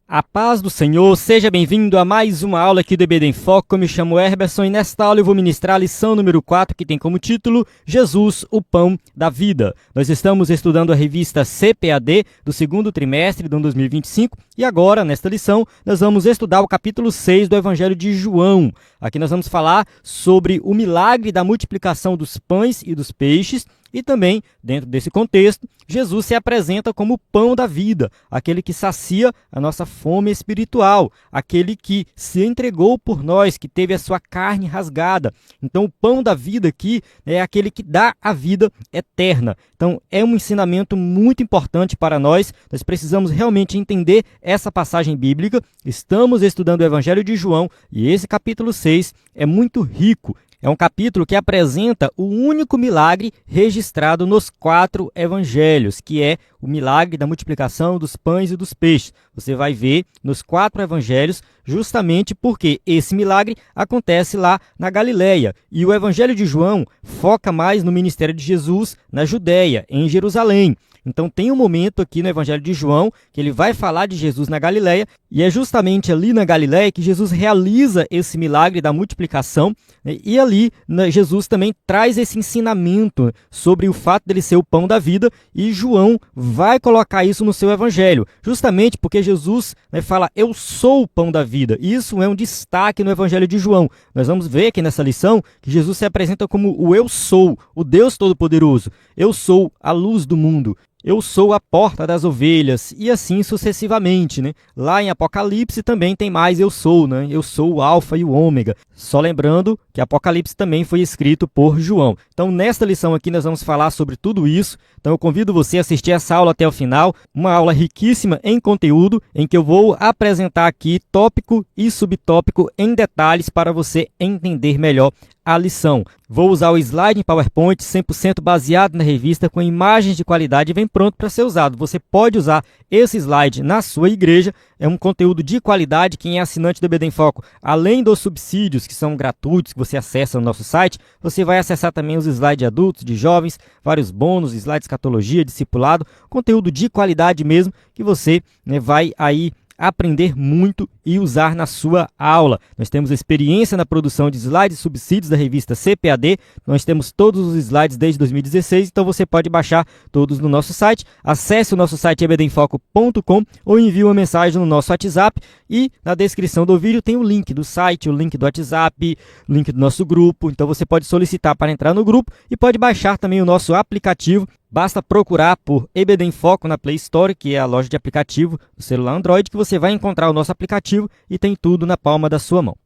A paz do Senhor, seja bem-vindo a mais uma aula aqui do EBD em Foco. Eu me chamo Herberson e nesta aula eu vou ministrar a lição número 4, que tem como título Jesus, o Pão da Vida. Nós estamos estudando a revista CPAD do segundo trimestre do ano 2025 e agora, nesta lição, nós vamos estudar o capítulo 6 do Evangelho de João. Aqui nós vamos falar sobre o milagre da multiplicação dos pães e dos peixes. E também, dentro desse contexto, Jesus se apresenta como o pão da vida, aquele que sacia a nossa fome espiritual, aquele que se entregou por nós, que teve a sua carne rasgada. Então, o pão da vida aqui é aquele que dá a vida eterna. Então, é um ensinamento muito importante para nós. Nós precisamos realmente entender essa passagem bíblica. Estamos estudando o Evangelho de João e esse capítulo 6 é muito rico. É um capítulo que apresenta o único milagre registrado nos 4 evangelhos, que é o milagre da multiplicação dos pães e dos peixes. Você vai ver nos 4 evangelhos justamente porque esse milagre acontece lá na Galileia. E o Evangelho de João foca mais no ministério de Jesus na Judéia, em Jerusalém. Então tem um momento aqui no Evangelho de João que ele vai falar de Jesus na Galileia e é justamente ali na Galileia que Jesus realiza esse milagre da multiplicação, né? E ali Jesus também traz esse ensinamento sobre o fato dele ser o pão da vida e João vai colocar isso no seu Evangelho, justamente porque Jesus, né, fala eu sou o pão da vida. Isso é um destaque no Evangelho de João. Nós vamos ver aqui nessa lição que Jesus se apresenta como o eu sou, o Deus Todo-Poderoso. Eu sou a luz do mundo. Eu sou a porta das ovelhas, e assim sucessivamente, né? Lá em Apocalipse também tem mais eu sou, né? Eu sou o alfa e o ômega. Só lembrando que Apocalipse também foi escrito por João. Então, nesta lição aqui nós vamos falar sobre tudo isso. Então, eu convido você a assistir essa aula até o final. Uma aula riquíssima em conteúdo, em que eu vou apresentar aqui tópico e subtópico em detalhes para você entender melhor a lição. Vou usar o slide em PowerPoint 100% baseado na revista com imagens de qualidade e vem pronto para ser usado. Você pode usar esse slide na sua igreja, é um conteúdo de qualidade. Quem é assinante do EBD em Foco, além dos subsídios que são gratuitos, que você acessa no nosso site, você vai acessar também os slides de adultos, de jovens, vários bônus, slides de escatologia, discipulado, conteúdo de qualidade mesmo, que você, né, vai aí aprender muito e usar na sua aula. Nós temos experiência na produção de slides e subsídios da revista CPAD. Nós temos todos os slides desde 2016, então você pode baixar todos no nosso site. Acesse o nosso site ebdemfoco.com ou envie uma mensagem no nosso WhatsApp e na descrição do vídeo tem o link do site, o link do WhatsApp, o link do nosso grupo. Então você pode solicitar para entrar no grupo e pode baixar também o nosso aplicativo. Basta procurar por EBD em Foco na Play Store, que é a loja de aplicativo do celular Android, que você vai encontrar o nosso aplicativo e tem tudo na palma da sua mão.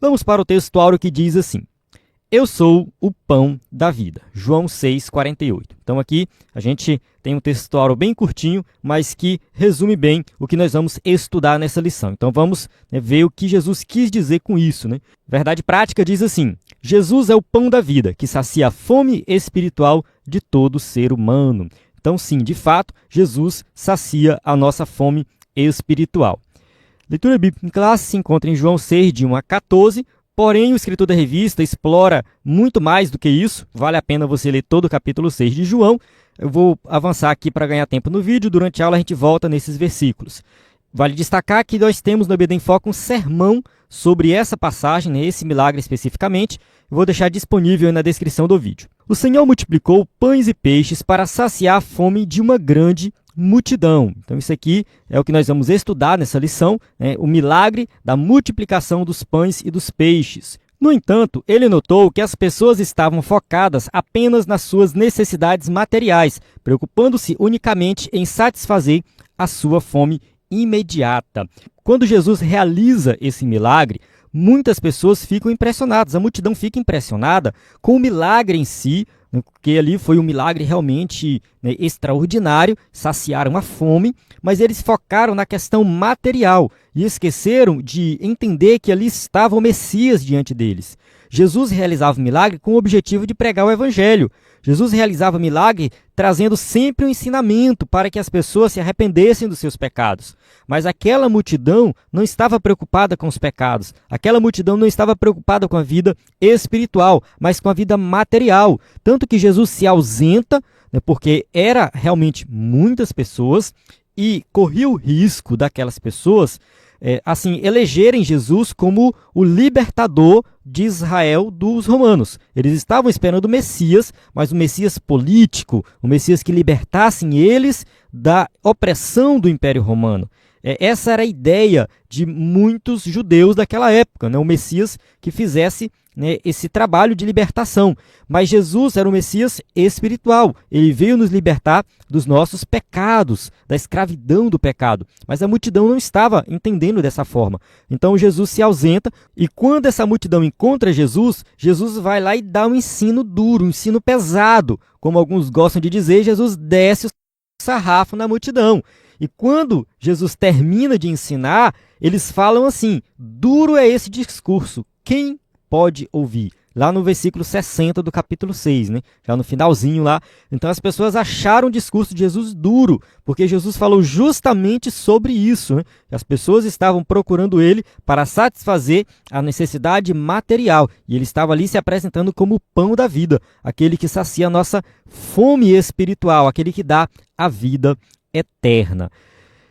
Vamos para o texto áureo que diz assim: Eu sou o pão da vida. João 6,48. Então aqui a gente tem um texto áureo bem curtinho, mas que resume bem o que nós vamos estudar nessa lição. Então vamos, né, ver o que Jesus quis dizer com isso, né? Verdade prática diz assim: Jesus é o pão da vida, que sacia a fome espiritual de todo ser humano. Então sim, de fato, Jesus sacia a nossa fome espiritual. Leitura bíblica em classe se encontra em João 6, de 1 a 14, porém o escritor da revista explora muito mais do que isso. Vale a pena você ler todo o capítulo 6 de João. Eu vou avançar aqui para ganhar tempo no vídeo, durante a aula a gente volta nesses versículos. Vale destacar que nós temos no EBD em Foco um sermão sobre essa passagem, né, esse milagre especificamente. Eu vou deixar disponível aí na descrição do vídeo. O Senhor multiplicou pães e peixes para saciar a fome de uma grande multidão. Então isso aqui é o que nós vamos estudar nessa lição, né, o milagre da multiplicação dos pães e dos peixes. No entanto, ele notou que as pessoas estavam focadas apenas nas suas necessidades materiais, preocupando-se unicamente em satisfazer a sua fome imediata. Quando Jesus realiza esse milagre, muitas pessoas ficam impressionadas, a multidão fica impressionada com o milagre em si, porque ali foi um milagre realmente, né, extraordinário, saciaram a fome, mas eles focaram na questão material e esqueceram de entender que ali estava o Messias diante deles. Jesus realizava o milagre com o objetivo de pregar o Evangelho. Jesus realizava o milagre trazendo sempre um ensinamento para que as pessoas se arrependessem dos seus pecados. Mas aquela multidão não estava preocupada com os pecados. Aquela multidão não estava preocupada com a vida espiritual, mas com a vida material. Tanto que Jesus se ausenta, né, porque era realmente muitas pessoas, e corria o risco daquelas pessoas elegerem Jesus como o libertador de Israel dos romanos. Eles estavam esperando o Messias, mas o Messias político, o Messias que libertasse eles da opressão do Império Romano. Essa era a ideia de muitos judeus daquela época, né? O Messias que fizesse, né, esse trabalho de libertação. Mas Jesus era o Messias espiritual. Ele veio nos libertar dos nossos pecados, da escravidão do pecado. Mas a multidão não estava entendendo dessa forma. Então Jesus se ausenta e quando essa multidão encontra Jesus, Jesus vai lá e dá um ensino duro, um ensino pesado. Como alguns gostam de dizer, Jesus desce o sarrafo na multidão. E quando Jesus termina de ensinar, eles falam assim: duro é esse discurso, quem pode ouvir? Lá no versículo 60 do capítulo 6, né? Já no finalzinho lá. Então as pessoas acharam o discurso de Jesus duro, porque Jesus falou justamente sobre isso, né? As pessoas estavam procurando ele para satisfazer a necessidade material. E ele estava ali se apresentando como o pão da vida, aquele que sacia a nossa fome espiritual, aquele que dá a vida eterna.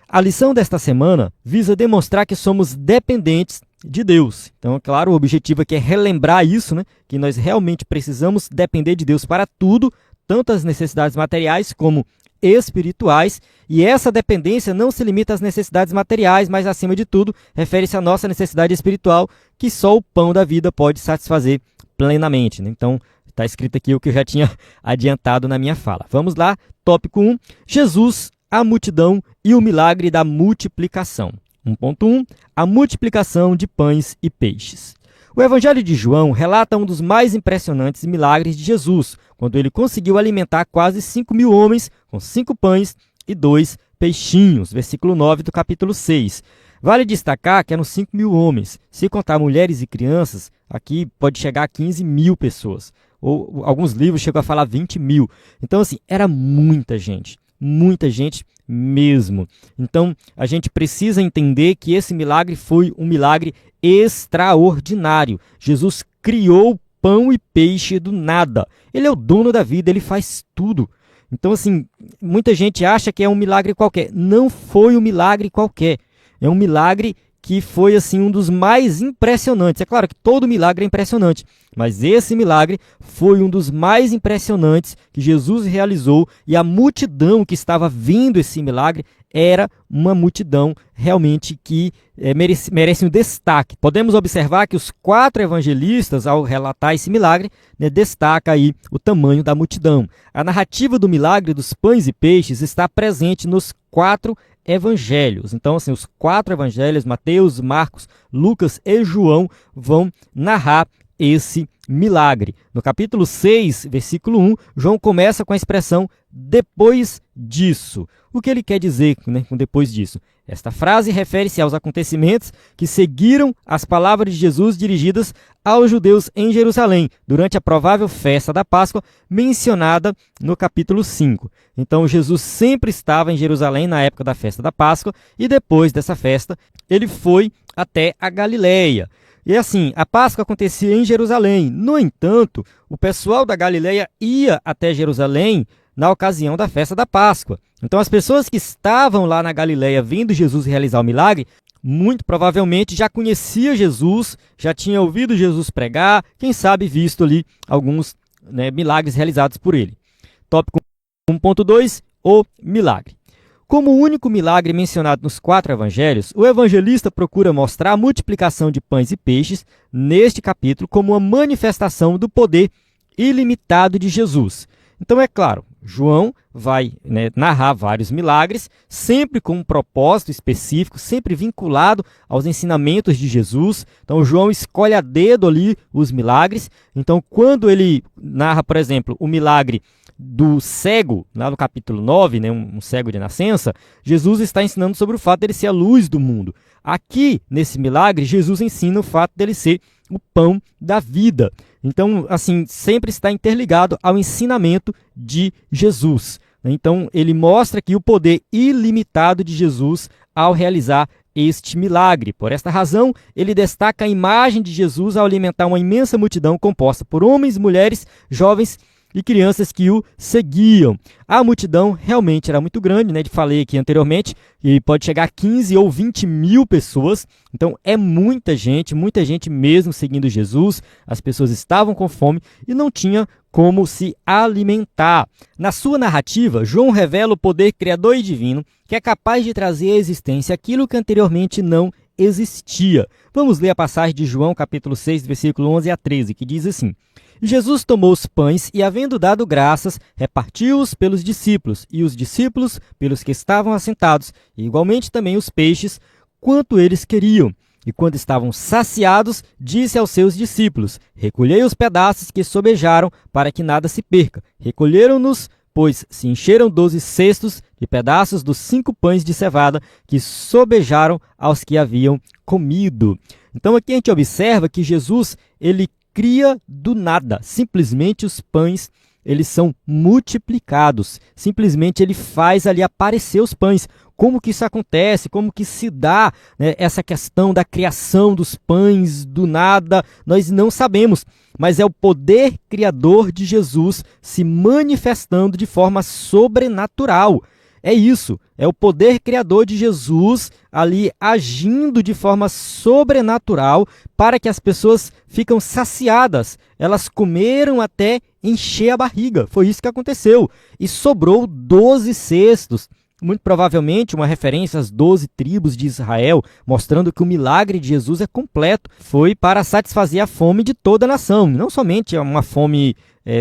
A lição desta semana visa demonstrar que somos dependentes de Deus. Então, é claro, o objetivo aqui é relembrar isso, né? Que nós realmente precisamos depender de Deus para tudo, tanto as necessidades materiais como espirituais, e essa dependência não se limita às necessidades materiais, mas, acima de tudo, refere-se à nossa necessidade espiritual, que só o pão da vida pode satisfazer plenamente, né? Então, está escrito aqui o que eu já tinha adiantado na minha fala. Vamos lá, tópico 1, Jesus, a multidão e o milagre da multiplicação. 1.1, a multiplicação de pães e peixes. O Evangelho de João relata um dos mais impressionantes milagres de Jesus, quando ele conseguiu alimentar quase 5.000 homens com 5 pães e 2 peixinhos, versículo 9 do capítulo 6. Vale destacar que eram 5.000 homens. Se contar mulheres e crianças, aqui pode chegar a 15.000 pessoas. Ou alguns livros chegam a falar 20.000. Então, assim, era muita gente mesmo. Então, a gente precisa entender que esse milagre foi um milagre extraordinário. Jesus criou pão e peixe do nada. Ele é o dono da vida, ele faz tudo. Então, assim, muita gente acha que é um milagre qualquer. Não foi um milagre qualquer. É um milagre que foi assim um dos mais impressionantes. É claro que todo milagre é impressionante, mas esse milagre foi um dos mais impressionantes que Jesus realizou, e a multidão que estava vendo esse milagre era uma multidão realmente que merece um destaque. Podemos observar que os 4 evangelistas, ao relatar esse milagre, destaca aí o tamanho da multidão. A narrativa do milagre dos pães e peixes está presente nos 4 evangelhos. Então, assim, os 4 evangelhos, Mateus, Marcos, Lucas e João, vão narrar esse milagre. No capítulo 6, versículo 1, João começa com a expressão depois disso. O que ele quer dizer, né, com depois disso? Esta frase refere-se aos acontecimentos que seguiram as palavras de Jesus dirigidas aos judeus em Jerusalém, durante a provável festa da Páscoa, mencionada no capítulo 5. Então, Jesus sempre estava em Jerusalém na época da festa da Páscoa, e depois dessa festa, ele foi até a Galileia. E assim, a Páscoa acontecia em Jerusalém. No entanto, o pessoal da Galileia ia até Jerusalém na ocasião da festa da Páscoa. Então, as pessoas que estavam lá na Galileia vendo Jesus realizar o milagre, muito provavelmente já conhecia Jesus, já tinha ouvido Jesus pregar, quem sabe visto ali alguns milagres realizados por ele. Tópico 1.2, o milagre. Como o único milagre mencionado nos 4 evangelhos, o evangelista procura mostrar a multiplicação de pães e peixes neste capítulo como uma manifestação do poder ilimitado de Jesus. Então, é claro, João vai narrar vários milagres, sempre com um propósito específico, sempre vinculado aos ensinamentos de Jesus. Então, João escolhe a dedo ali os milagres. Então, quando ele narra, por exemplo, o milagre do cego, lá no capítulo 9, um cego de nascença, Jesus está ensinando sobre o fato dele ser a luz do mundo. Aqui, nesse milagre, Jesus ensina o fato dele ser o pão da vida. Então, assim, sempre está interligado ao ensinamento de Jesus. Então, ele mostra aqui o poder ilimitado de Jesus ao realizar este milagre. Por esta razão, ele destaca a imagem de Jesus ao alimentar uma imensa multidão composta por homens, mulheres, jovens e crianças que o seguiam. A multidão realmente era muito grande, né? Falei aqui anteriormente, e pode chegar a 15 ou 20 mil pessoas. Então é muita gente mesmo seguindo Jesus. As pessoas estavam com fome e não tinha como se alimentar. Na sua narrativa, João revela o poder criador e divino que é capaz de trazer à existência aquilo que anteriormente não existia. Vamos ler a passagem de João, capítulo 6, versículo 11 a 13, que diz assim: Jesus tomou os pães e, havendo dado graças, repartiu-os pelos discípulos, e os discípulos pelos que estavam assentados, e igualmente também os peixes, quanto eles queriam. E quando estavam saciados, disse aos seus discípulos: recolhei os pedaços que sobejaram, para que nada se perca. Recolheram-nos, pois se encheram 12 cestos de pedaços dos 5 pães de cevada que sobejaram aos que haviam comido. Então aqui a gente observa que Jesus, ele cria do nada, simplesmente os pães, eles são multiplicados, simplesmente ele faz ali aparecer os pães. Como que isso acontece? Como que se dá, né, essa questão da criação dos pães do nada? Nós não sabemos, mas é o poder criador de Jesus se manifestando de forma sobrenatural. É isso, é o poder criador de Jesus ali agindo de forma sobrenatural para que as pessoas ficam saciadas. Elas comeram até encher a barriga. Foi isso que aconteceu. E sobrou 12 cestos. Muito provavelmente uma referência às 12 tribos de Israel, mostrando que o milagre de Jesus é completo. Foi para satisfazer a fome de toda a nação. Não somente uma fome,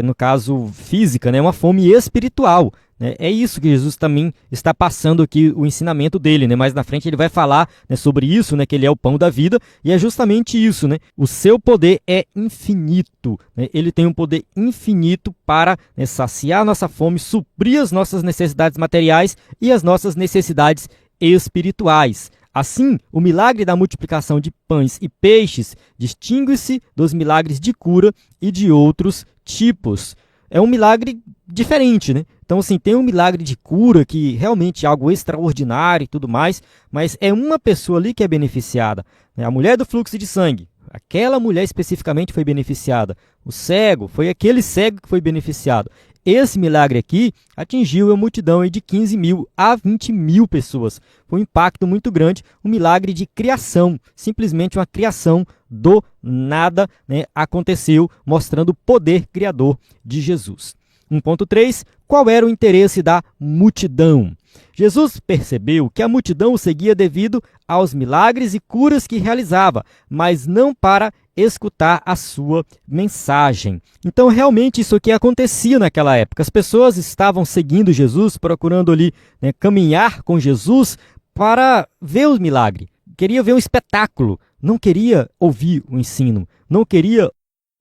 no caso, física, né? Uma fome espiritual. É isso que Jesus também está passando aqui, o ensinamento dele, né? Mais na frente ele vai falar, né, sobre isso, né, que ele é o pão da vida, e é justamente isso, né? O seu poder é infinito, né? Ele tem um poder infinito para, né, saciar a nossa fome, suprir as nossas necessidades materiais e as nossas necessidades espirituais. Assim, o milagre da multiplicação de pães e peixes distingue-se dos milagres de cura e de outros tipos. É um milagre diferente, né? Então, assim, tem um milagre de cura que realmente é algo extraordinário e tudo mais, mas é uma pessoa ali que é beneficiada, né? A mulher do fluxo de sangue, aquela mulher especificamente foi beneficiada. O cego, foi aquele cego que foi beneficiado. Esse milagre aqui atingiu a multidão de 15 mil a 20 mil pessoas. Foi um impacto muito grande, um milagre de criação, simplesmente uma criação do nada, né, aconteceu, mostrando o poder criador de Jesus. 1.3. Qual era o interesse da multidão? Jesus percebeu que a multidão o seguia devido aos milagres e curas que realizava, mas não para escutar a sua mensagem. Então, realmente, isso aqui acontecia naquela época. As pessoas estavam seguindo Jesus, procurando ali, né, caminhar com Jesus para ver o milagre. Queria ver um espetáculo, não queria ouvir o ensino, não queria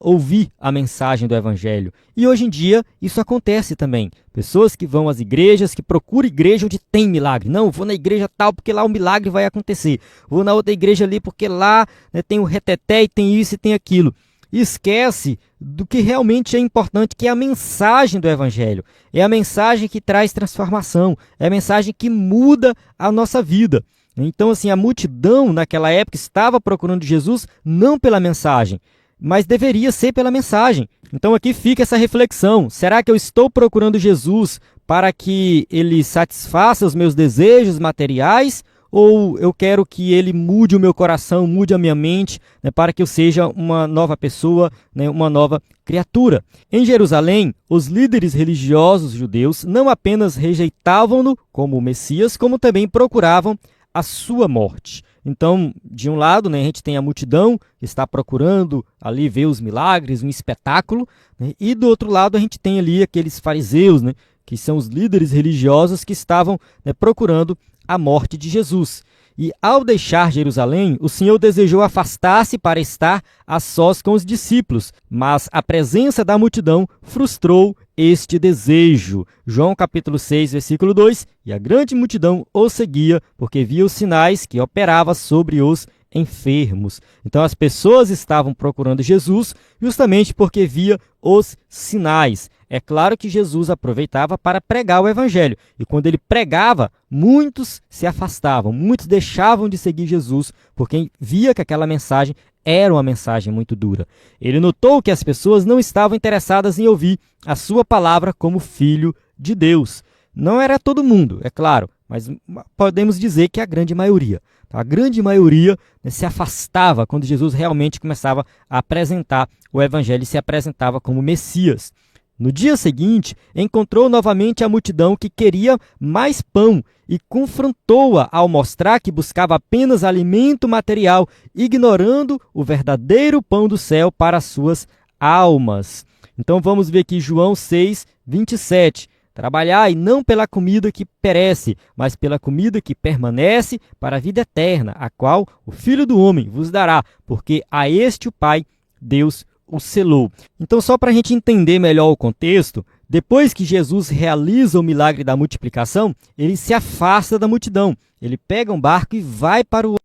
ouvir a mensagem do Evangelho. E hoje em dia isso acontece também. Pessoas que vão às igrejas, que procuram igreja onde tem milagre. Não, vou na igreja tal porque lá o milagre vai acontecer. Vou na outra igreja ali porque lá, né, tem o reteté e tem isso e tem aquilo. E esquece do que realmente é importante, que é a mensagem do Evangelho. É a mensagem que traz transformação. É a mensagem que muda a nossa vida. Então, assim, a multidão naquela época estava procurando Jesus não pela mensagem, mas deveria ser pela mensagem. Então aqui fica essa reflexão. Será que eu estou procurando Jesus para que ele satisfaça os meus desejos materiais? Ou eu quero que ele mude o meu coração, mude a minha mente, né, para que eu seja uma nova pessoa, né, uma nova criatura? Em Jerusalém, os líderes religiosos judeus não apenas rejeitavam-no como o Messias, como também procuravam a sua morte. Então, de um lado, né, a gente tem a multidão que está procurando ali ver os milagres, um espetáculo, né, e do outro lado a gente tem ali aqueles fariseus, né, que são os líderes religiosos que estavam, né, procurando a morte de Jesus. E ao deixar Jerusalém, o Senhor desejou afastar-se para estar a sós com os discípulos, mas a presença da multidão frustrou este desejo. João capítulo 6, versículo 2, e a grande multidão o seguia, porque via os sinais que operava sobre os enfermos. Então as pessoas estavam procurando Jesus justamente porque via os sinais. É claro que Jesus aproveitava para pregar o evangelho, e quando ele pregava, muitos se afastavam, muitos deixavam de seguir Jesus, porque via que aquela mensagem era uma mensagem muito dura. Ele notou que as pessoas não estavam interessadas em ouvir a sua palavra como filho de Deus. Não era todo mundo, é claro, mas podemos dizer que a grande maioria. A grande maioria, né, se afastava quando Jesus realmente começava a apresentar o evangelho e se apresentava como Messias. No dia seguinte, encontrou novamente a multidão que queria mais pão e confrontou-a ao mostrar que buscava apenas alimento material, ignorando o verdadeiro pão do céu para as suas almas. Então vamos ver aqui João 6, 27. Trabalhai não pela comida que perece, mas pela comida que permanece para a vida eterna, a qual o Filho do Homem vos dará, porque a este o Pai, Deus, o selou. Então, só para a gente entender melhor o contexto, depois que Jesus realiza o milagre da multiplicação, ele se afasta da multidão. Ele pega um barco e vai para o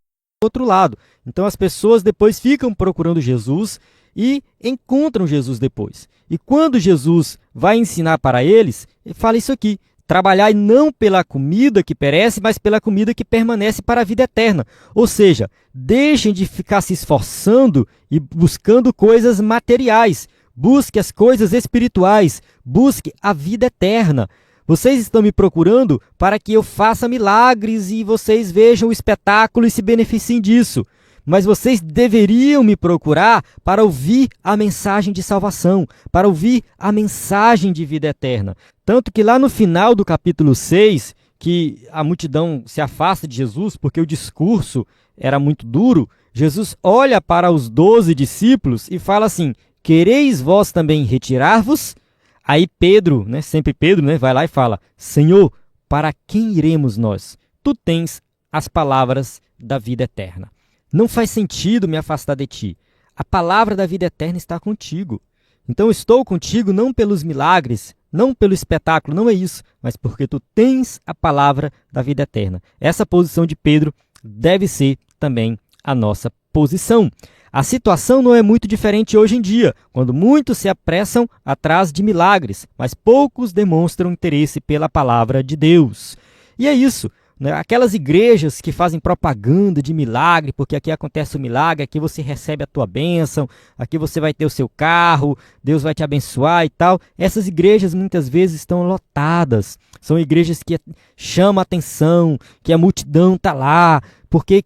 outro lado. Então, as pessoas depois ficam procurando Jesus e encontram Jesus depois. E quando Jesus vai ensinar para eles, ele fala isso aqui: trabalhai não pela comida que perece, mas pela comida que permanece para a vida eterna. Ou seja, deixem de ficar se esforçando e buscando coisas materiais. Busque as coisas espirituais. Busque a vida eterna. Vocês estão me procurando para que eu faça milagres e vocês vejam o espetáculo e se beneficiem disso. Mas vocês deveriam me procurar para ouvir a mensagem de salvação, para ouvir a mensagem de vida eterna. Tanto que lá no final do capítulo 6, que a multidão se afasta de Jesus porque o discurso era muito duro, Jesus olha para os 12 discípulos e fala assim: quereis vós também retirar-vos? Aí Pedro, sempre Pedro, vai lá e fala: Senhor, para quem iremos nós? Tu tens as palavras da vida eterna. Não faz sentido me afastar de ti. A palavra da vida eterna está contigo. Então estou contigo não pelos milagres, não pelo espetáculo, não é isso, mas porque tu tens a palavra da vida eterna. Essa posição de Pedro deve ser também a nossa posição. A situação não é muito diferente hoje em dia, quando muitos se apressam atrás de milagres, mas poucos demonstram interesse pela palavra de Deus. E é isso. Aquelas igrejas que fazem propaganda de milagre, porque aqui acontece o milagre, aqui você recebe a tua bênção, aqui você vai ter o seu carro, Deus vai te abençoar e tal. Essas igrejas muitas vezes estão lotadas. São igrejas que chamam a atenção, que a multidão está lá, porque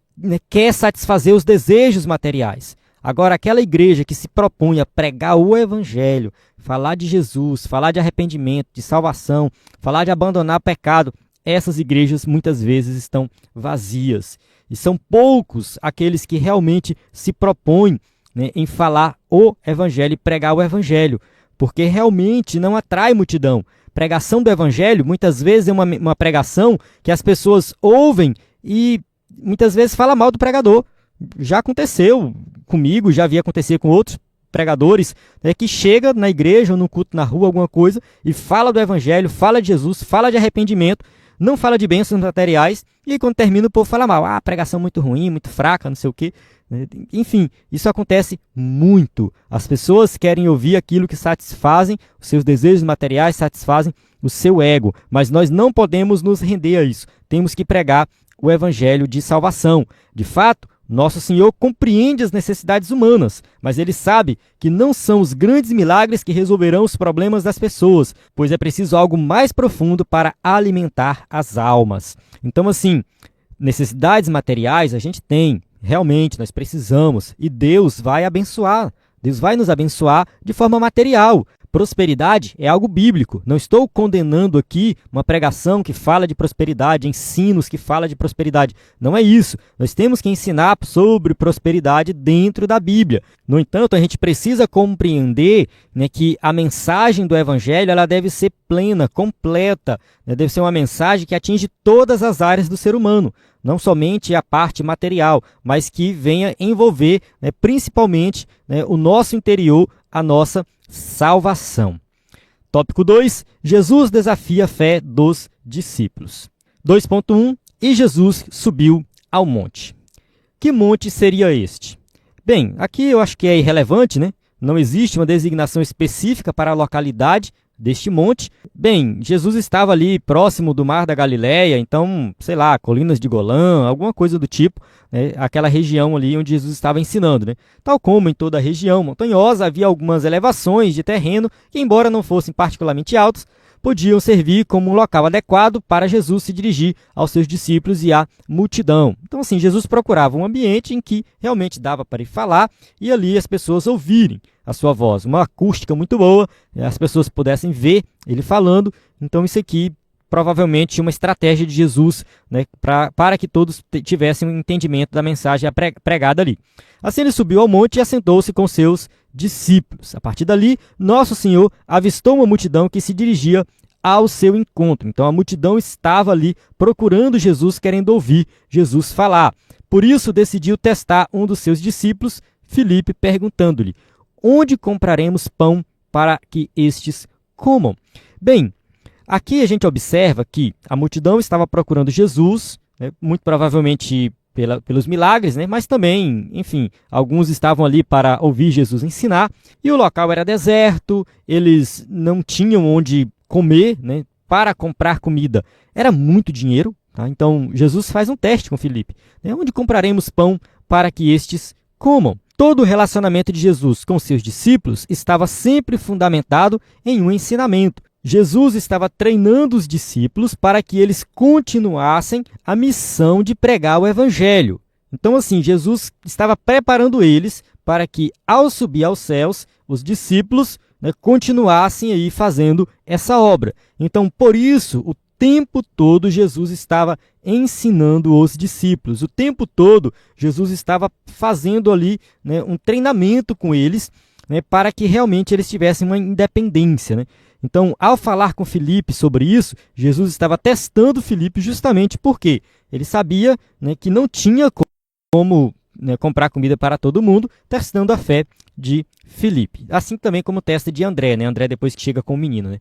quer satisfazer os desejos materiais. Agora, aquela igreja que se propõe a pregar o evangelho, falar de Jesus, falar de arrependimento, de salvação, falar de abandonar pecado, essas igrejas muitas vezes estão vazias. E são poucos aqueles que realmente se propõem em falar o evangelho e pregar o evangelho, porque realmente não atrai multidão. Pregação do evangelho muitas vezes é uma pregação que as pessoas ouvem e muitas vezes fala mal do pregador. Já aconteceu comigo, já vi acontecer com outros pregadores, que chega na igreja ou no culto na rua, alguma coisa, e fala do evangelho, fala de Jesus, fala de arrependimento, não fala de bênçãos materiais, e aí quando termina o povo fala mal. Pregação muito ruim, muito fraca, não sei o quê. Enfim, isso acontece muito. As pessoas querem ouvir aquilo que satisfazem os seus desejos materiais, satisfazem o seu ego, mas nós não podemos nos render a isso. Temos que pregar o evangelho de salvação. De fato, nosso Senhor compreende as necessidades humanas, mas Ele sabe que não são os grandes milagres que resolverão os problemas das pessoas, pois é preciso algo mais profundo para alimentar as almas. Então, assim, necessidades materiais a gente tem, realmente nós precisamos, e Deus vai abençoar. Deus vai nos abençoar de forma material. Prosperidade é algo bíblico. Não estou condenando aqui uma pregação que fala de prosperidade, ensinos que fala de prosperidade. Não é isso. Nós temos que ensinar sobre prosperidade dentro da Bíblia. No entanto, a gente precisa compreender que a mensagem do Evangelho ela deve ser plena, completa. Deve ser uma mensagem que atinge todas as áreas do ser humano. Não somente a parte material, mas que venha envolver principalmente o nosso interior, a nossa salvação. Tópico 2. Jesus desafia a fé dos discípulos. 2.1. E Jesus subiu ao monte. Que monte seria este? Bem, aqui eu acho que é irrelevante, Não existe uma designação específica para a localidade deste monte. Bem, Jesus estava ali próximo do Mar da Galileia, então, sei lá, Colinas de Golã, alguma coisa do tipo, né? Aquela região ali onde Jesus estava ensinando, né? Tal como em toda a região montanhosa, havia algumas elevações de terreno que, embora não fossem particularmente altos, podiam servir como um local adequado para Jesus se dirigir aos seus discípulos e à multidão. Então, assim, Jesus procurava um ambiente em que realmente dava para ele falar e ali as pessoas ouvirem a sua voz. Uma acústica muito boa, as pessoas pudessem ver ele falando. Então, isso aqui provavelmente uma estratégia de Jesus, né, para que todos tivessem um entendimento da mensagem pregada ali. Assim, ele subiu ao monte e assentou-se com seus discípulos. A partir dali, Nosso Senhor avistou uma multidão que se dirigia ao seu encontro. Então, a multidão estava ali procurando Jesus, querendo ouvir Jesus falar. Por isso, decidiu testar um dos seus discípulos, Filipe, perguntando-lhe: onde compraremos pão para que estes comam? Bem, aqui a gente observa que a multidão estava procurando Jesus, né, muito provavelmente pelos milagres, né, mas também, enfim, alguns estavam ali para ouvir Jesus ensinar, e o local era deserto, eles não tinham onde comer, né, para comprar comida. Era muito dinheiro, tá? Então Jesus faz um teste com Filipe, né, onde compraremos pão para que estes comam? Todo o relacionamento de Jesus com seus discípulos estava sempre fundamentado em um ensinamento. Jesus estava treinando os discípulos para que eles continuassem a missão de pregar o Evangelho. Então, assim, Jesus estava preparando eles para que, ao subir aos céus, os discípulos, né, continuassem aí fazendo essa obra. Então, por isso, o tempo todo Jesus estava ensinando os discípulos. O tempo todo Jesus estava fazendo ali, né, um treinamento com eles, né, para que realmente eles tivessem uma independência, né? Então, ao falar com Filipe sobre isso, Jesus estava testando Filipe justamente porque ele sabia, né, que não tinha como, né, comprar comida para todo mundo, testando a fé de Filipe. Assim também como o teste de André, né? André depois que chega com o menino, né?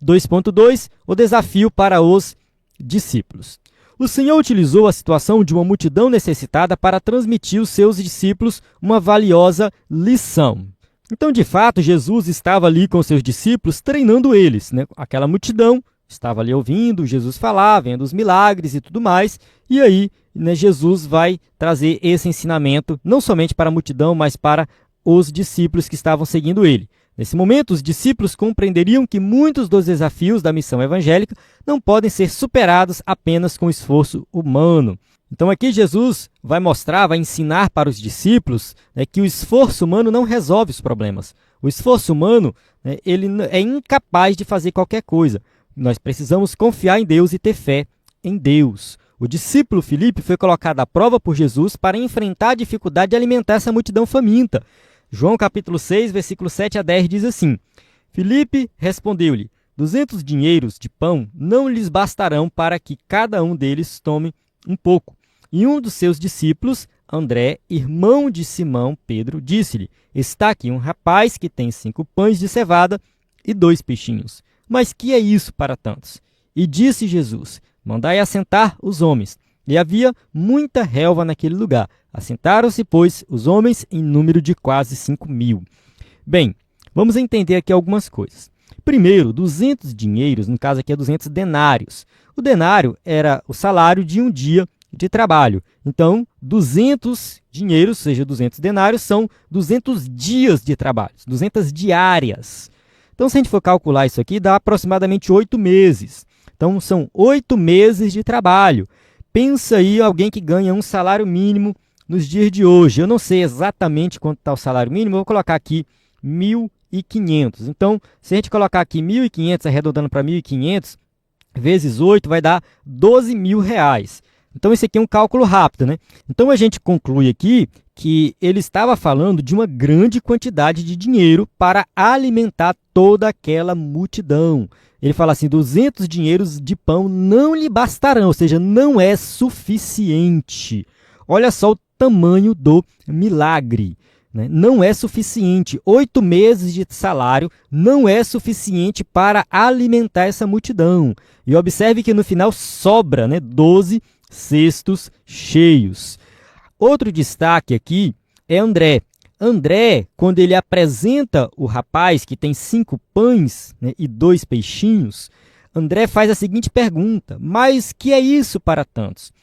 2.2, o desafio para os discípulos. O Senhor utilizou a situação de uma multidão necessitada para transmitir aos seus discípulos uma valiosa lição. Então, de fato, Jesus estava ali com seus discípulos, treinando eles, né? Aquela multidão estava ali ouvindo Jesus falar, vendo os milagres e tudo mais, e aí, né, Jesus vai trazer esse ensinamento, não somente para a multidão, mas para os discípulos que estavam seguindo ele. Nesse momento, os discípulos compreenderiam que muitos dos desafios da missão evangélica não podem ser superados apenas com esforço humano. Então aqui Jesus vai mostrar, vai ensinar para os discípulos, né, que o esforço humano não resolve os problemas. O esforço humano, né, ele é incapaz de fazer qualquer coisa. Nós precisamos confiar em Deus e ter fé em Deus. O discípulo Filipe foi colocado à prova por Jesus para enfrentar a dificuldade de alimentar essa multidão faminta. João capítulo 6, versículo 7 a 10 diz assim: Filipe respondeu-lhe: 200 dinheiros de pão não lhes bastarão para que cada um deles tome um pouco. E um dos seus discípulos, André, irmão de Simão Pedro, disse-lhe: está aqui um rapaz que tem 5 pães de cevada e 2 peixinhos. Mas que é isso para tantos? E disse Jesus: mandai assentar os homens. E havia muita relva naquele lugar. Assentaram-se, pois, os homens em número de quase 5.000. Bem, vamos entender aqui algumas coisas. Primeiro, 200 dinheiros, no caso aqui é 200 denários. O denário era o salário de um dia de trabalho. Então, 200 dinheiros, ou seja, 200 denários, são 200 dias de trabalho, 200 diárias. Então, se a gente for calcular isso aqui, dá aproximadamente 8 meses. Então, são 8 meses de trabalho. Pensa aí alguém que ganha um salário mínimo nos dias de hoje. Eu não sei exatamente quanto está o salário mínimo, eu vou colocar aqui 1.500. Então, se a gente colocar aqui 1.500, arredondando para 1.500, vezes 8 vai dar 12 mil reais. Então, esse aqui é um cálculo rápido, né? Então, a gente conclui aqui que ele estava falando de uma grande quantidade de dinheiro para alimentar toda aquela multidão. Ele fala assim, 200 dinheiros de pão não lhe bastarão, ou seja, não é suficiente. Olha só o tamanho do milagre, né? Não é suficiente. 8 meses de salário não é suficiente para alimentar essa multidão. E observe que no final sobra, né, 12 cestos cheios. Outro destaque aqui é André. André, quando ele apresenta o rapaz que tem 5 pães, né, e 2 peixinhos, André faz a seguinte pergunta: mas que é isso para tantos?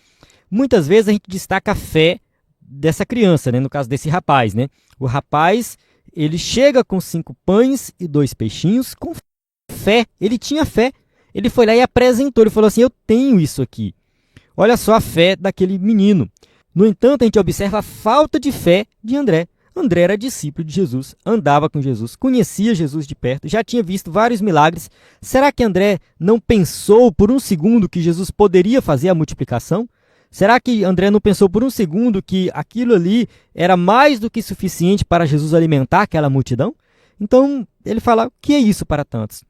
Muitas vezes a gente destaca a fé dessa criança, né, no caso desse rapaz. Né? O rapaz, ele chega com 5 pães e 2 peixinhos com fé. Ele tinha fé. Ele foi lá e apresentou. Ele falou assim: eu tenho isso aqui. Olha só a fé daquele menino. No entanto, a gente observa a falta de fé de André. André era discípulo de Jesus, andava com Jesus, conhecia Jesus de perto, já tinha visto vários milagres. Será que André não pensou por um segundo que Jesus poderia fazer a multiplicação? Será que André não pensou por um segundo que aquilo ali era mais do que suficiente para Jesus alimentar aquela multidão? Então, ele fala: o que é isso para tantos?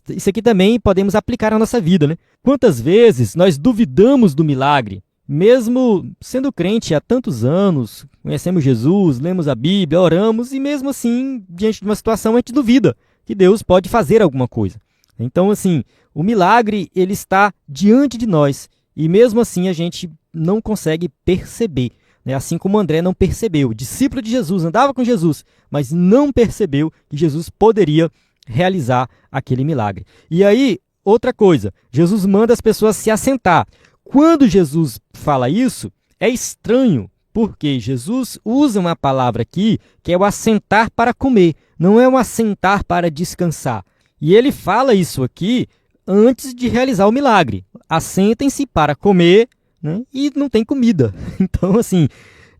Isso aqui também podemos aplicar na nossa vida, né? Quantas vezes nós duvidamos do milagre? Mesmo sendo crente há tantos anos, conhecemos Jesus, lemos a Bíblia, oramos, e mesmo assim, diante de uma situação, a gente duvida que Deus pode fazer alguma coisa. Então, assim, o milagre, ele está diante de nós, e mesmo assim a gente não consegue perceber, né? Assim como André não percebeu. O discípulo de Jesus andava com Jesus, mas não percebeu que Jesus poderia realizar aquele milagre. E aí, outra coisa, Jesus manda as pessoas se assentar. Quando Jesus fala isso, é estranho, porque Jesus usa uma palavra aqui que é o assentar para comer, não é um assentar para descansar. E ele fala isso aqui antes de realizar o milagre. Assentem-se para comer, né, e não tem comida. Então, assim,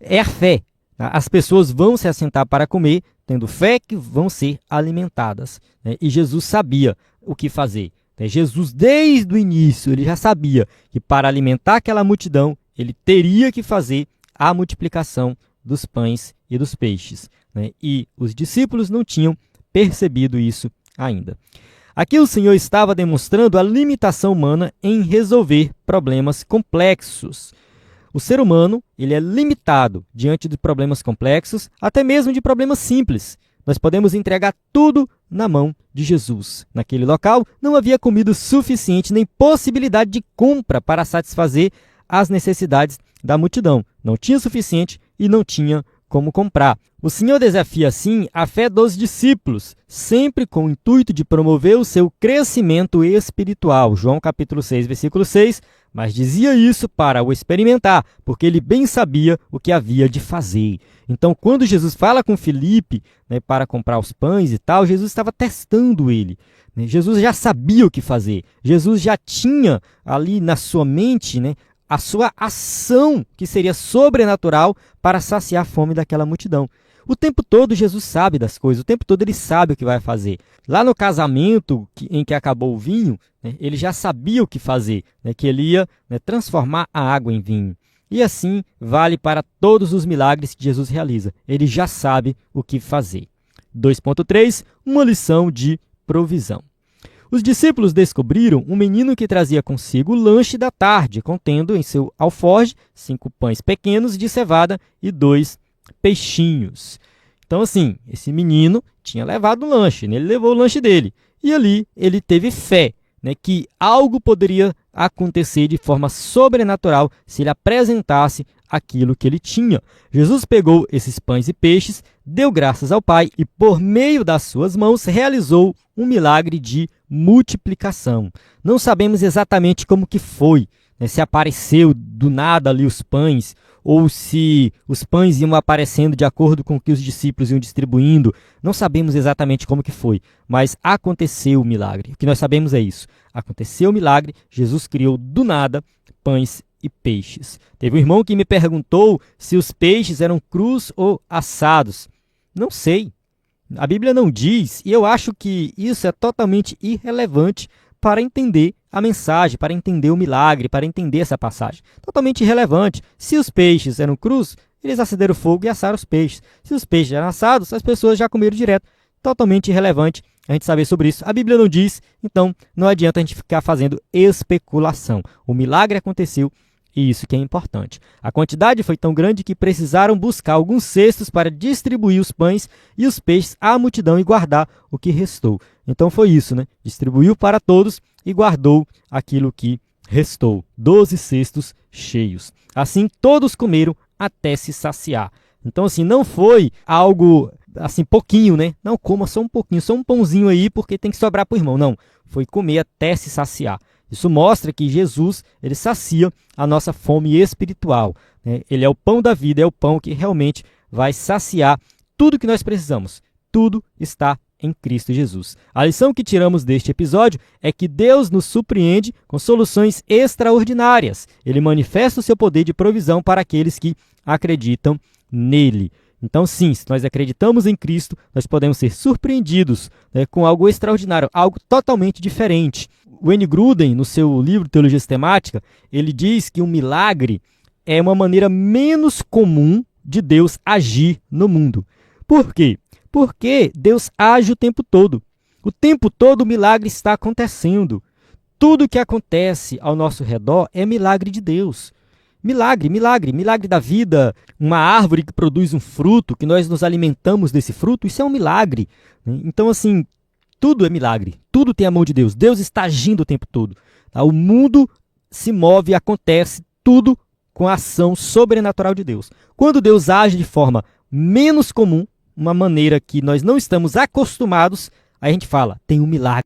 é a fé. As pessoas vão se assentar para comer, tendo fé que vão ser alimentadas. Né? E Jesus sabia o que fazer. Jesus, desde o início, ele já sabia que para alimentar aquela multidão, ele teria que fazer a multiplicação dos pães e dos peixes. Né? E os discípulos não tinham percebido isso ainda. Aqui o Senhor estava demonstrando a limitação humana em resolver problemas complexos. O ser humano, ele é limitado diante de problemas complexos, até mesmo de problemas simples. Nós podemos entregar tudo na mão de Jesus. Naquele local não havia comida suficiente nem possibilidade de compra para satisfazer as necessidades da multidão. Não tinha suficiente e não tinha como comprar. O Senhor desafia, assim, a fé dos discípulos, sempre com o intuito de promover o seu crescimento espiritual. João capítulo 6, versículo 6, mas dizia isso para o experimentar, porque ele bem sabia o que havia de fazer. Então, quando Jesus fala com Filipe, né, para comprar os pães e tal, Jesus estava testando ele. Né? Jesus já sabia o que fazer. Jesus já tinha ali na sua mente, né, a sua ação, que seria sobrenatural, para saciar a fome daquela multidão. O tempo todo Jesus sabe das coisas, o tempo todo ele sabe o que vai fazer. Lá no casamento em que acabou o vinho, né, ele já sabia o que fazer, né, que ele ia, né, transformar a água em vinho. E assim vale para todos os milagres que Jesus realiza. Ele já sabe o que fazer. 2.3, uma lição de provisão. Os discípulos descobriram um menino que trazia consigo o lanche da tarde, contendo em seu alforje 5 pães pequenos de cevada e 2 peixinhos. Então, assim, esse menino tinha levado o lanche, né? Ele levou o lanche dele. E ali ele teve fé, né, que algo poderia acontecer de forma sobrenatural se ele apresentasse aquilo que ele tinha. Jesus pegou esses pães e peixes, deu graças ao Pai e, por meio das suas mãos, realizou um milagre de multiplicação. Não sabemos exatamente como que foi, né, se apareceu do nada ali os pães, ou se os pães iam aparecendo de acordo com o que os discípulos iam distribuindo. Não sabemos exatamente como que foi, mas aconteceu o milagre. O que nós sabemos é isso. Aconteceu o milagre, Jesus criou do nada pães e peixes. Teve um irmão que me perguntou se os peixes eram crus ou assados. Não sei. A Bíblia não diz, e eu acho que isso é totalmente irrelevante para entender a mensagem, para entender o milagre, para entender essa passagem. Totalmente irrelevante. Se os peixes eram crus, eles acenderam fogo e assaram os peixes. Se os peixes eram assados, as pessoas já comeram direto. Totalmente irrelevante a gente saber sobre isso. A Bíblia não diz, então não adianta a gente ficar fazendo especulação. O milagre aconteceu e isso que é importante. A quantidade foi tão grande que precisaram buscar alguns cestos para distribuir os pães e os peixes à multidão e guardar o que restou. Então foi isso, né? Distribuiu para todos e guardou aquilo que restou. 12 cestos cheios. Assim todos comeram até se saciar. Então, assim, não foi algo, assim, pouquinho, né? Não, coma só um pouquinho, só um pãozinho aí, porque tem que sobrar para o irmão. Não, foi comer até se saciar. Isso mostra que Jesus, ele sacia a nossa fome espiritual, né? Ele é o pão da vida, é o pão que realmente vai saciar tudo que nós precisamos. Tudo está em Cristo Jesus. A lição que tiramos deste episódio é que Deus nos surpreende com soluções extraordinárias. Ele manifesta o seu poder de provisão para aqueles que acreditam nele. Então, sim, se nós acreditamos em Cristo, nós podemos ser surpreendidos, né, com algo extraordinário, algo totalmente diferente. O Wayne Grudem, no seu livro Teologia Sistemática, ele diz que um milagre é uma maneira menos comum de Deus agir no mundo. Por quê? Porque Deus age o tempo todo. O tempo todo o milagre está acontecendo. Tudo que acontece ao nosso redor é milagre de Deus. Milagre, milagre, milagre da vida. Uma árvore que produz um fruto, que nós nos alimentamos desse fruto, isso é um milagre. Então, assim, tudo é milagre. Tudo tem a mão de Deus. Deus está agindo o tempo todo. O mundo se move, acontece, tudo com a ação sobrenatural de Deus. Quando Deus age de forma menos comum, uma maneira que nós não estamos acostumados, aí a gente fala, tem um milagre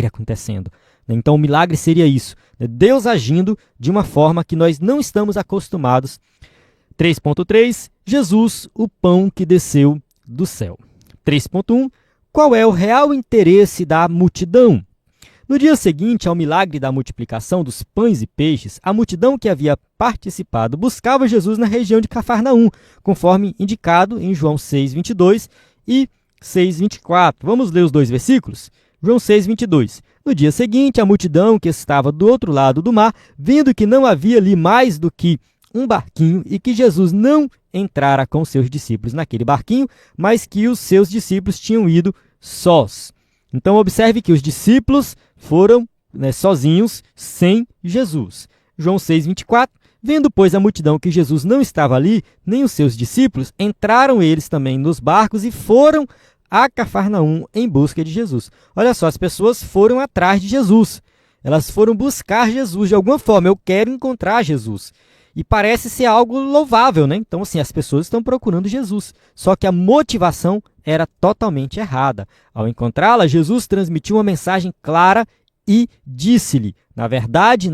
acontecendo. Então, o milagre seria isso, Deus agindo de uma forma que nós não estamos acostumados. 3.3, Jesus, o pão que desceu do céu. 3.1, qual é o real interesse da multidão? No dia seguinte ao milagre da multiplicação dos pães e peixes, a multidão que havia participado buscava Jesus na região de Cafarnaum, conforme indicado em João 6:22 e 6:24. Vamos ler os dois versículos? João 6:22. No dia seguinte, a multidão que estava do outro lado do mar, vendo que não havia ali mais do que um barquinho e que Jesus não entrara com seus discípulos naquele barquinho, mas que os seus discípulos tinham ido sós. Então, observe que os discípulos foram, sozinhos, sem Jesus. João 6:24, vendo, pois, a multidão que Jesus não estava ali, nem os seus discípulos, entraram eles também nos barcos e foram a Cafarnaum em busca de Jesus. Olha só, as pessoas foram atrás de Jesus. Elas foram buscar Jesus de alguma forma. Eu quero encontrar Jesus. E parece ser algo louvável, né? Então, assim, as pessoas estão procurando Jesus. Só que a motivação era totalmente errada. Ao encontrá-la, Jesus transmitiu uma mensagem clara e disse-lhe: na verdade,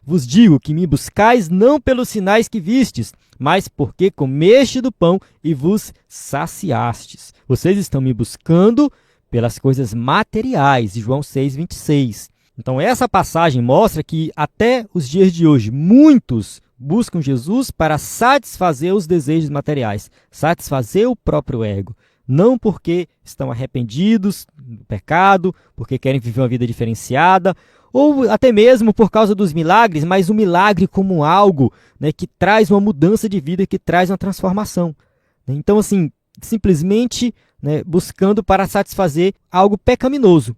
vos digo que me buscais não pelos sinais que vistes, mas porque comeste do pão e vos saciastes. Vocês estão me buscando pelas coisas materiais. João 6:26. Então, essa passagem mostra que, até os dias de hoje, muitos buscam Jesus para satisfazer os desejos materiais, satisfazer o próprio ego. Não porque estão arrependidos do pecado, porque querem viver uma vida diferenciada, ou até mesmo por causa dos milagres, mas o milagre como algo, que traz uma mudança de vida, que traz uma transformação. Então, assim, simplesmente buscando para satisfazer algo pecaminoso.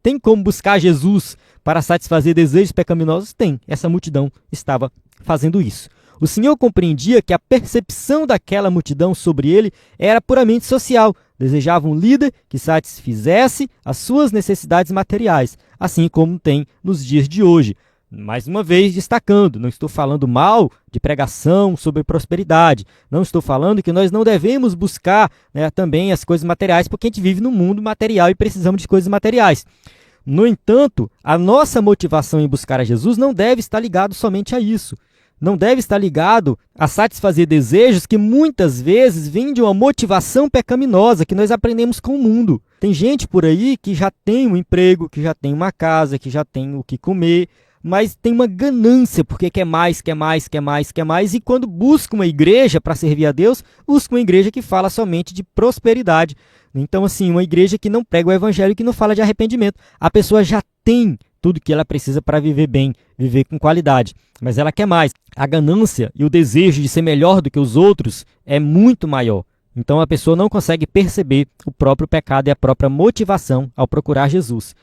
Tem como buscar Jesus para satisfazer desejos pecaminosos? Tem. Essa multidão estava fazendo isso. O Senhor compreendia que a percepção daquela multidão sobre ele era puramente social. Desejava um líder que satisfizesse as suas necessidades materiais, assim como tem nos dias de hoje. Mais uma vez destacando, não estou falando mal de pregação sobre prosperidade, não estou falando que nós não devemos buscar também as coisas materiais, porque a gente vive num mundo material e precisamos de coisas materiais. No entanto, a nossa motivação em buscar a Jesus não deve estar ligado somente a isso. Não deve estar ligado a satisfazer desejos que muitas vezes vêm de uma motivação pecaminosa que nós aprendemos com o mundo. Tem gente por aí que já tem um emprego, que já tem uma casa, que já tem o que comer, mas tem uma ganância porque quer mais, quer mais, quer mais, quer mais, e quando busca uma igreja para servir a Deus, busca uma igreja que fala somente de prosperidade. Então, assim, uma igreja que não prega o evangelho e que não fala de arrependimento. A pessoa já tem tudo que ela precisa para viver bem, viver com qualidade, mas ela quer mais. A ganância e o desejo de ser melhor do que os outros é muito maior. Então, a pessoa não consegue perceber o próprio pecado e a própria motivação ao procurar Jesus.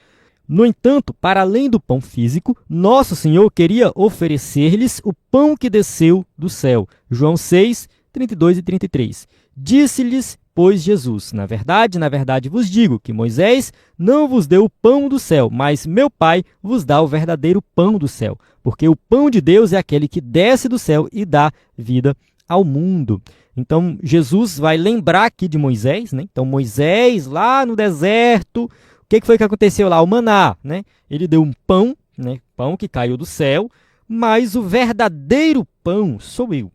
No entanto, para além do pão físico, nosso Senhor queria oferecer-lhes o pão que desceu do céu. João 6, 32 e 33. Disse-lhes, pois, Jesus: na verdade vos digo que Moisés não vos deu o pão do céu, mas meu Pai vos dá o verdadeiro pão do céu. Porque o pão de Deus é aquele que desce do céu e dá vida ao mundo. Então, Jesus vai lembrar aqui de Moisés, né? Então, Moisés, lá no deserto, o que foi que aconteceu lá? O maná, né? Ele deu um pão, né? Pão que caiu do céu, mas o verdadeiro pão sou eu.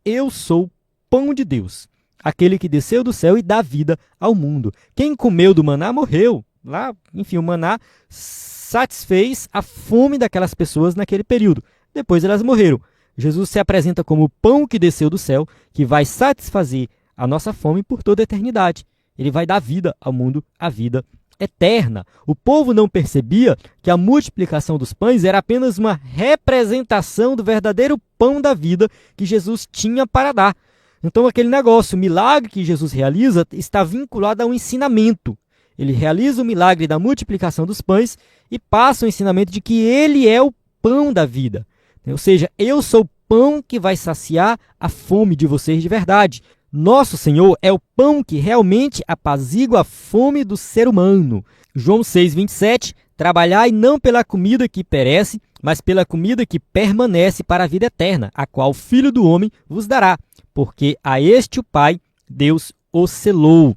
Eu sou o pão de Deus, aquele que desceu do céu e dá vida ao mundo. Quem comeu do maná morreu. Lá, enfim, o maná satisfez a fome daquelas pessoas naquele período. Depois elas morreram. Jesus se apresenta como o pão que desceu do céu, que vai satisfazer a nossa fome por toda a eternidade. Ele vai dar vida ao mundo, a vida eterna. O povo não percebia que a multiplicação dos pães era apenas uma representação do verdadeiro pão da vida que Jesus tinha para dar. Então, aquele negócio, o milagre que Jesus realiza, está vinculado a um ensinamento. Ele realiza o milagre da multiplicação dos pães e passa o ensinamento de que ele é o pão da vida. Ou seja, eu sou o pão que vai saciar a fome de vocês de verdade. Nosso Senhor é o pão que realmente apazigua a fome do ser humano. João 6,27, trabalhai não pela comida que perece, mas pela comida que permanece para a vida eterna, a qual o Filho do Homem vos dará, porque a este o Pai, Deus o selou.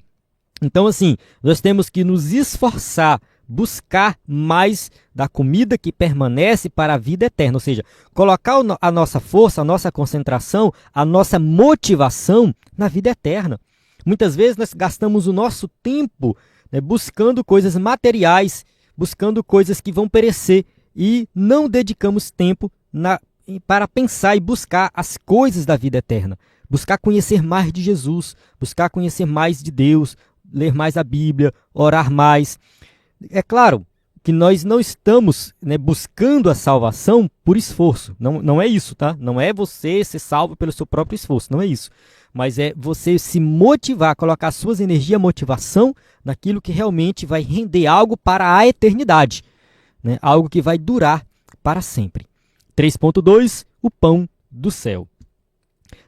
Então, assim, nós temos que nos esforçar, buscar mais da comida que permanece para a vida eterna, ou seja, colocar a nossa força, a nossa concentração, a nossa motivação na vida eterna. Muitas vezes nós gastamos o nosso tempo, né, buscando coisas materiais, buscando coisas que vão perecer e não dedicamos tempo para pensar e buscar as coisas da vida eterna, buscar conhecer mais de Jesus, buscar conhecer mais de Deus, ler mais a Bíblia, orar mais. É claro que nós não estamos, né, buscando a salvação por esforço. Não é isso, tá? Não é você ser salvo pelo seu próprio esforço, não é isso. Mas é você se motivar, colocar suas energias e motivação naquilo que realmente vai render algo para a eternidade, né? Algo que vai durar para sempre. 3.2, o pão do céu.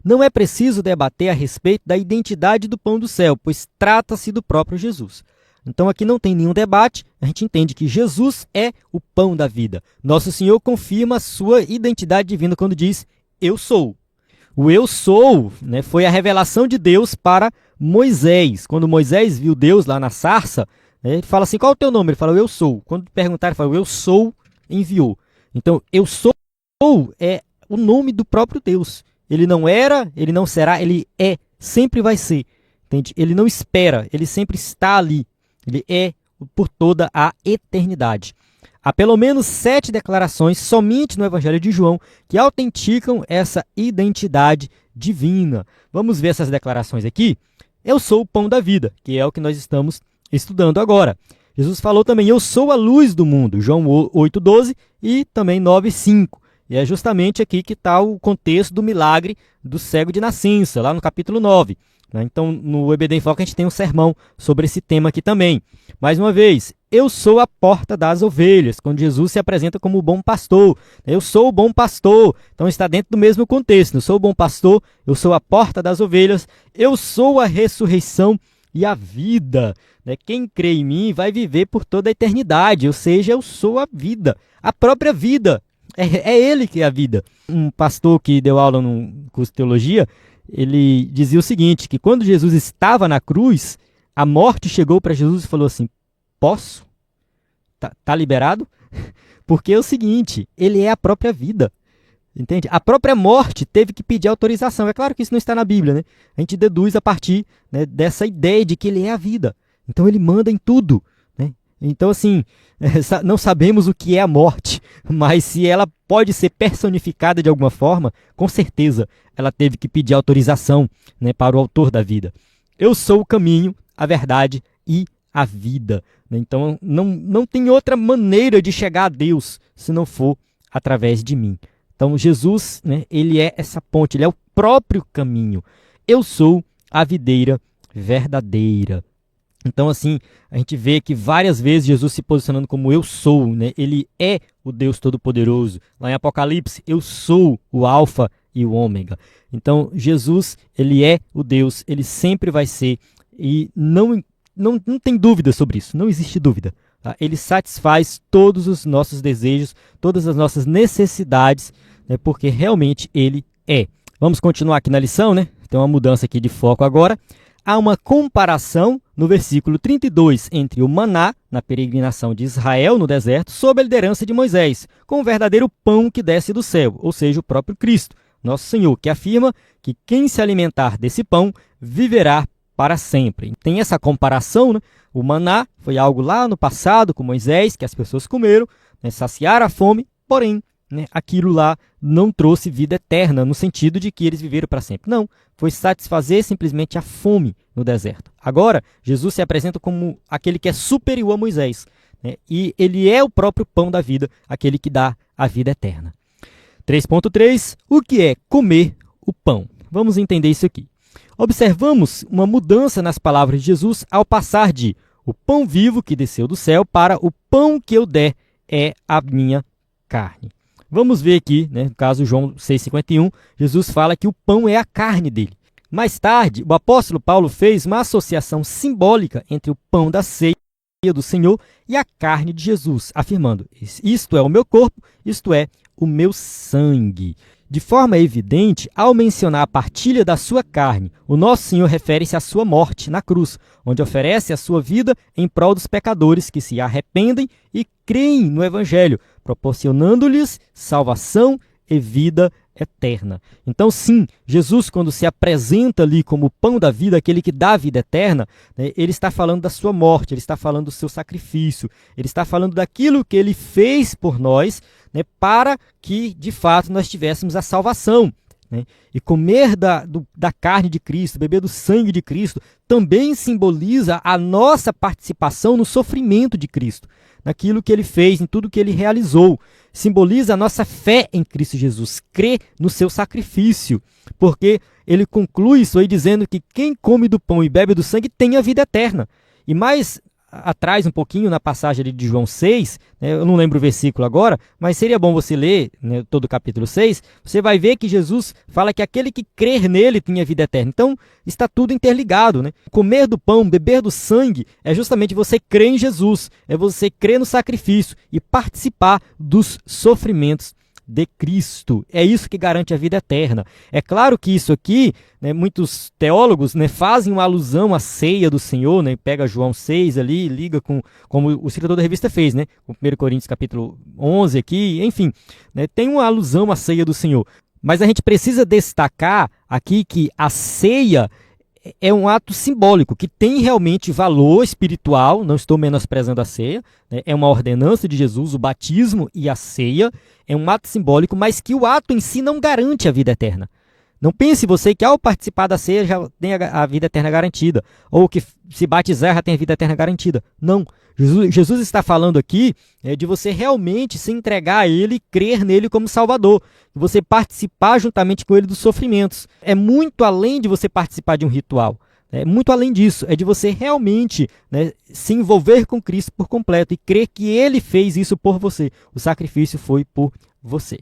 Não é preciso debater a respeito da identidade do pão do céu, pois trata-se do próprio Jesus. Então aqui não tem nenhum debate, a gente entende que Jesus é o pão da vida. Nosso Senhor confirma a sua identidade divina quando diz, eu sou. O eu sou, né, foi a revelação de Deus para Moisés. Quando Moisés viu Deus lá na sarça, né, ele fala assim, qual é o teu nome? Ele fala, eu sou. Quando perguntaram, ele fala, eu sou, enviou. Então, eu sou é o nome do próprio Deus. Ele não era, ele não será, ele é, sempre vai ser. Entende? Ele não espera, ele sempre está ali. Ele é por toda a eternidade. Há pelo menos 7 declarações somente no Evangelho de João que autenticam essa identidade divina. Vamos ver essas declarações aqui? Eu sou o pão da vida, que é o que nós estamos estudando agora. Jesus falou também, eu sou a luz do mundo, João 8,12 e também 9,5. E é justamente aqui que está o contexto do milagre do cego de nascença, lá no capítulo 9. Então, no EBD em Foco, a gente tem um sermão sobre esse tema aqui também. Mais uma vez, eu sou a porta das ovelhas, quando Jesus se apresenta como o bom pastor. Eu sou o bom pastor, então está dentro do mesmo contexto. Eu sou o bom pastor, eu sou a porta das ovelhas, eu sou a ressurreição e a vida. Quem crê em mim vai viver por toda a eternidade, ou seja, eu sou a vida, a própria vida. É ele que é a vida. Um pastor que deu aula no curso de teologia, ele dizia o seguinte, que quando Jesus estava na cruz, a morte chegou para Jesus e falou assim, posso? Tá liberado? Porque é o seguinte, ele é a própria vida, entende? A própria morte teve que pedir autorização. É claro que isso não está na Bíblia, né? A gente deduz a partir, né, dessa ideia de que ele é a vida. Então ele manda em tudo, né? Então assim, não sabemos o que é a morte, mas se ela pode ser personificada de alguma forma, com certeza ela teve que pedir autorização, né, para o autor da vida. Eu sou o caminho, a verdade e a vida. Então não tem outra maneira de chegar a Deus se não for através de mim. Então Jesus, né, ele é essa ponte, ele é o próprio caminho. Eu sou a videira verdadeira. Então, assim, a gente vê que várias vezes Jesus se posicionando como eu sou, né? Ele é o Deus Todo-Poderoso. Lá em Apocalipse, eu sou o Alfa e o Ômega. Então, Jesus, ele é o Deus, ele sempre vai ser, e não tem dúvida sobre isso, não existe dúvida. Tá? Ele satisfaz todos os nossos desejos, todas as nossas necessidades, né? Porque realmente ele é. Vamos continuar aqui na lição, né? Tem uma mudança aqui de foco agora. Há uma comparação no versículo 32 entre o maná, na peregrinação de Israel no deserto, sob a liderança de Moisés, com o verdadeiro pão que desce do céu, ou seja, o próprio Cristo, nosso Senhor, que afirma que quem se alimentar desse pão viverá para sempre. Tem essa comparação, né? O maná foi algo lá no passado com Moisés, que as pessoas comeram, né, saciaram a fome, porém, né, aquilo lá não trouxe vida eterna, no sentido de que eles viveram para sempre. Não, foi satisfazer simplesmente a fome no deserto. Agora, Jesus se apresenta como aquele que é superior a Moisés, né, e ele é o próprio pão da vida, aquele que dá a vida eterna. 3.3. O que é comer o pão? Vamos entender isso aqui. Observamos uma mudança nas palavras de Jesus ao passar de o pão vivo que desceu do céu para o pão que eu der é a minha carne. Vamos ver aqui, né, no caso João 6,51, Jesus fala que o pão é a carne dele. Mais tarde, o apóstolo Paulo fez uma associação simbólica entre o pão da ceia do Senhor e a carne de Jesus, afirmando: isto é o meu corpo, isto é o meu sangue. De forma evidente, ao mencionar a partilha da sua carne, o nosso Senhor refere-se à sua morte na cruz, onde oferece a sua vida em prol dos pecadores que se arrependem e creem no Evangelho, proporcionando-lhes salvação e vida eterna. Então, sim, Jesus, quando se apresenta ali como o pão da vida, aquele que dá a vida eterna, né, ele está falando da sua morte, ele está falando do seu sacrifício, ele está falando daquilo que ele fez por nós, né, para que, de fato, nós tivéssemos a salvação. Né? E comer da carne de Cristo, beber do sangue de Cristo, também simboliza a nossa participação no sofrimento de Cristo, naquilo que ele fez, em tudo que ele realizou. Simboliza a nossa fé em Cristo Jesus, crer no seu sacrifício, porque ele conclui isso aí dizendo que quem come do pão e bebe do sangue tem a vida eterna. E mais atrás, um pouquinho, na passagem de João 6, né, eu não lembro o versículo agora, mas seria bom você ler, né, todo o capítulo 6, você vai ver que Jesus fala que aquele que crer nele tinha vida eterna. Então, está tudo interligado. Né? Comer do pão, beber do sangue, é justamente você crer em Jesus, é você crer no sacrifício e participar dos sofrimentos de Cristo. É isso que garante a vida eterna. É claro que isso aqui, né, muitos teólogos, né, fazem uma alusão à ceia do Senhor, né, pega João 6 ali, liga com, como o escritor da revista fez, né, com 1 Coríntios capítulo 11 aqui, enfim, né, tem uma alusão à ceia do Senhor. Mas a gente precisa destacar aqui que a ceia é um ato simbólico, que tem realmente valor espiritual, não estou menosprezando a ceia, né? É uma ordenança de Jesus, o batismo e a ceia, é um ato simbólico, mas que o ato em si não garante a vida eterna. Não pense você que ao participar da ceia já tem a vida eterna garantida, ou que se batizar já tem a vida eterna garantida. Não. Jesus está falando aqui de você realmente se entregar a Ele e crer nele como Salvador, de você participar juntamente com Ele dos sofrimentos. É muito além de você participar de um ritual, é muito além disso, é de você realmente, né, se envolver com Cristo por completo e crer que Ele fez isso por você, o sacrifício foi por você.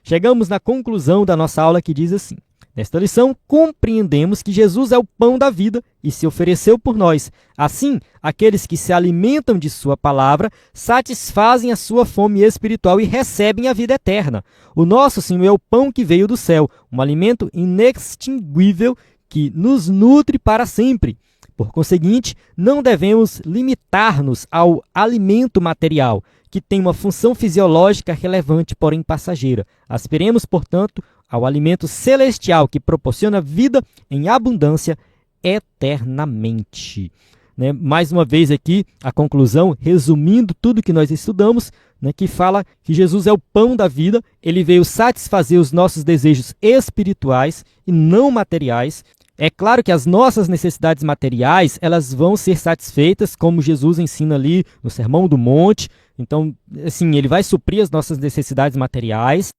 Chegamos na conclusão da nossa aula que diz assim: nesta lição, compreendemos que Jesus é o pão da vida e se ofereceu por nós. Assim, aqueles que se alimentam de sua palavra satisfazem a sua fome espiritual e recebem a vida eterna. O nosso Senhor é o pão que veio do céu, um alimento inextinguível que nos nutre para sempre. Por conseguinte, não devemos limitar-nos ao alimento material, que tem uma função fisiológica relevante, porém passageira. Aspiremos, portanto, ao alimento celestial que proporciona vida em abundância eternamente. Né? Mais uma vez aqui, a conclusão, resumindo tudo que nós estudamos, né, que fala que Jesus é o pão da vida, ele veio satisfazer os nossos desejos espirituais e não materiais. É claro que as nossas necessidades materiais, elas vão ser satisfeitas, como Jesus ensina ali no Sermão do Monte. Então, assim, ele vai suprir as nossas necessidades materiais,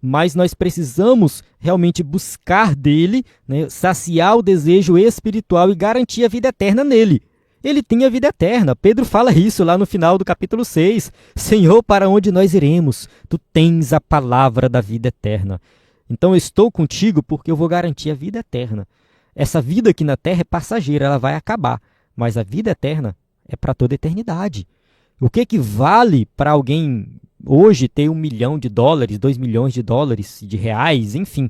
mas nós precisamos realmente buscar dele, né, saciar o desejo espiritual e garantir a vida eterna nele. Ele tem a vida eterna. Pedro fala isso lá no final do capítulo 6. Senhor, para onde nós iremos? Tu tens a palavra da vida eterna. Então eu estou contigo porque eu vou garantir a vida eterna. Essa vida aqui na terra é passageira, ela vai acabar. Mas a vida eterna é para toda a eternidade. O que vale para alguém hoje ter $1 milhão, $2 milhões, de reais, enfim.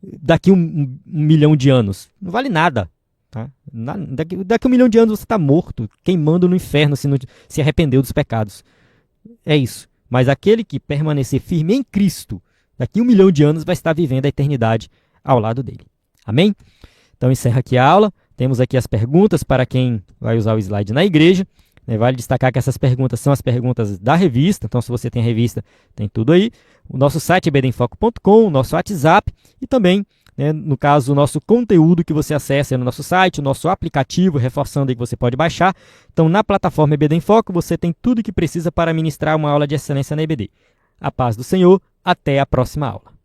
daqui um milhão de anos? Não vale nada. Tá? Daqui 1 milhão de anos você está morto, queimando no inferno se arrependeu dos pecados. É isso. Mas aquele que permanecer firme em Cristo, daqui 1 milhão de anos vai estar vivendo a eternidade ao lado dele. Amém? Então encerra aqui a aula. Temos aqui as perguntas para quem vai usar o slide na igreja. Vale destacar que essas perguntas são as perguntas da revista. Então, se você tem a revista, tem tudo aí. O nosso site é ebdenfoco.com, o nosso WhatsApp e também, no caso, o nosso conteúdo que você acessa no nosso site, o nosso aplicativo, reforçando aí que você pode baixar. Então, na plataforma EBD em Foco, você tem tudo o que precisa para ministrar uma aula de excelência na EBD. A paz do Senhor, até a próxima aula.